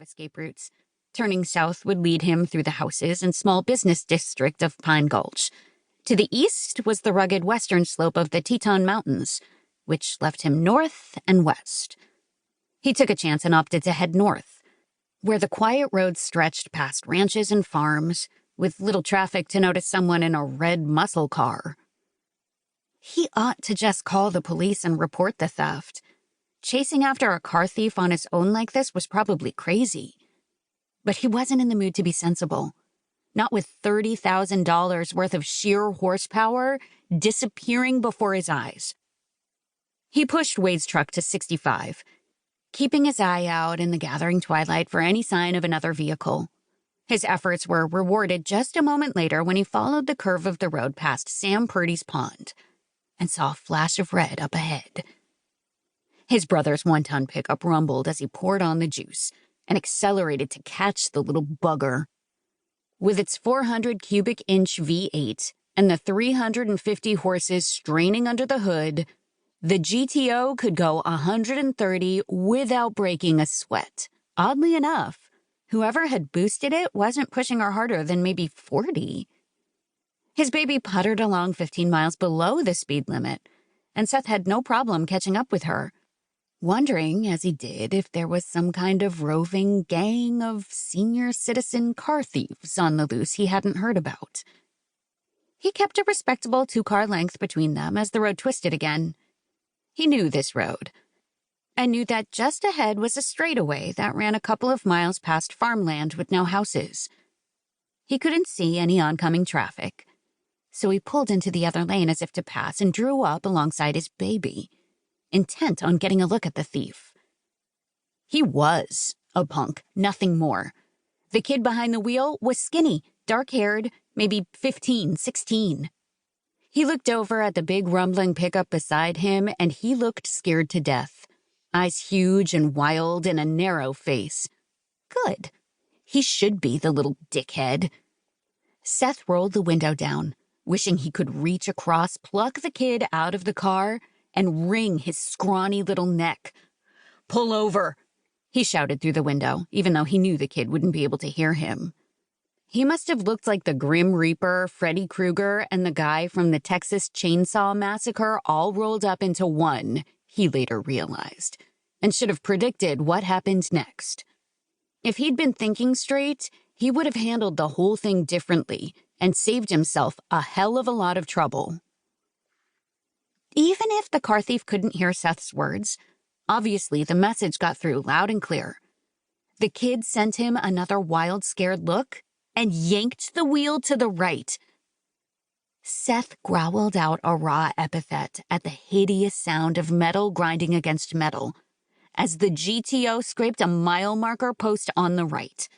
escape routes. Turning south would lead him through the houses and small business district of Pine Gulch. To the east was the rugged western slope of the Teton Mountains, which left him north and west. He took a chance and opted to head north, where the quiet roads stretched past ranches and farms, with little traffic to notice someone in a red muscle car. He ought to just call the police and report the theft. Chasing after a car thief on his own like this was probably crazy. But he wasn't in the mood to be sensible. Not with $30,000 worth of sheer horsepower disappearing before his eyes. He pushed Wade's truck to 65, keeping his eye out in the gathering twilight for any sign of another vehicle. His efforts were rewarded just a moment later when he followed the curve of the road past Sam Purdy's pond and saw a flash of red up ahead. His brother's one-ton pickup rumbled as he poured on the juice and accelerated to catch the little bugger. With its 400-cubic-inch V8 and the 350 horses straining under the hood, the GTO could go 130 without breaking a sweat. Oddly enough, whoever had boosted it wasn't pushing her harder than maybe 40. His baby puttered along 15 miles below the speed limit, and Seth had no problem catching up with her, wondering, as he did, if there was some kind of roving gang of senior citizen car thieves on the loose he hadn't heard about. He kept a respectable 2-car length between them as the road twisted again. He knew this road, and knew that just ahead was a straightaway that ran a couple of miles past farmland with no houses. He couldn't see any oncoming traffic, so he pulled into the other lane as if to pass and drew up alongside his baby, intent on getting a look at the thief. He was a punk, nothing more. The kid behind the wheel was skinny, dark-haired, maybe 15, 16. He looked over at the big rumbling pickup beside him, and he looked scared to death. Eyes huge and wild and a narrow face. Good. He should be the little dickhead. Seth rolled the window down, wishing he could reach across, pluck the kid out of the car, and wring his scrawny little neck. "Pull over," he shouted through the window, even though he knew the kid wouldn't be able to hear him. He must have looked like the Grim Reaper, Freddy Krueger, and the guy from the Texas Chainsaw Massacre all rolled up into one, he later realized, and should have predicted what happened next. If he'd been thinking straight, he would have handled the whole thing differently and saved himself a hell of a lot of trouble. Even if the car thief couldn't hear Seth's words, obviously the message got through loud and clear. The kid sent him another wild, scared look and yanked the wheel to the right. Seth growled out a raw epithet at the hideous sound of metal grinding against metal as the GTO scraped a mile marker post on the right.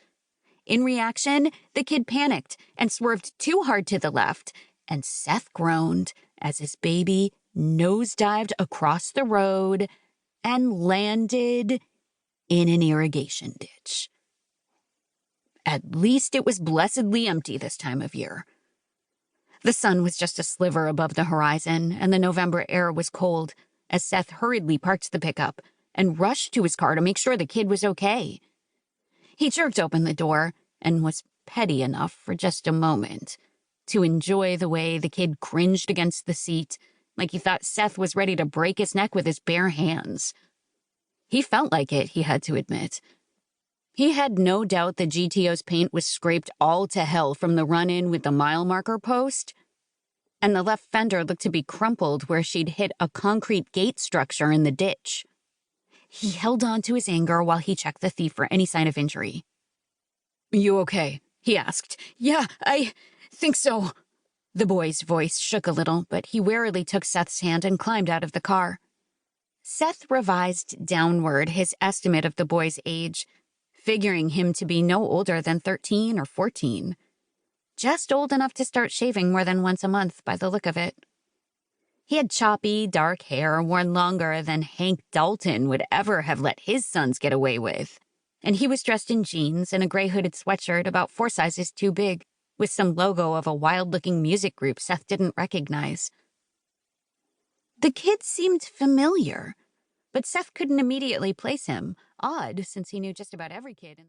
In reaction, the kid panicked and swerved too hard to the left, and Seth groaned as his baby nosedived across the road and landed in an irrigation ditch. At least it was blessedly empty this time of year. The sun was just a sliver above the horizon, and the November air was cold as Seth hurriedly parked the pickup and rushed to his car to make sure the kid was okay. He jerked open the door and was petty enough for just a moment to enjoy the way the kid cringed against the seat, like he thought Seth was ready to break his neck with his bare hands. He felt like it, he had to admit. He had no doubt the GTO's paint was scraped all to hell from the run-in with the mile marker post, and the left fender looked to be crumpled where she'd hit a concrete gate structure in the ditch. He held on to his anger while he checked the thief for any sign of injury. "You okay?" he asked. "Yeah, I think so." The boy's voice shook a little, but he warily took Seth's hand and climbed out of the car. Seth revised downward his estimate of the boy's age, figuring him to be no older than 13 or 14. Just old enough to start shaving more than once a month by the look of it. He had choppy, dark hair worn longer than Hank Dalton would ever have let his sons get away with, and he was dressed in jeans and a gray hooded sweatshirt about 4 sizes too big, with some logo of a wild-looking music group Seth didn't recognize. The kid seemed familiar, but Seth couldn't immediately place him. Odd, since he knew just about every kid in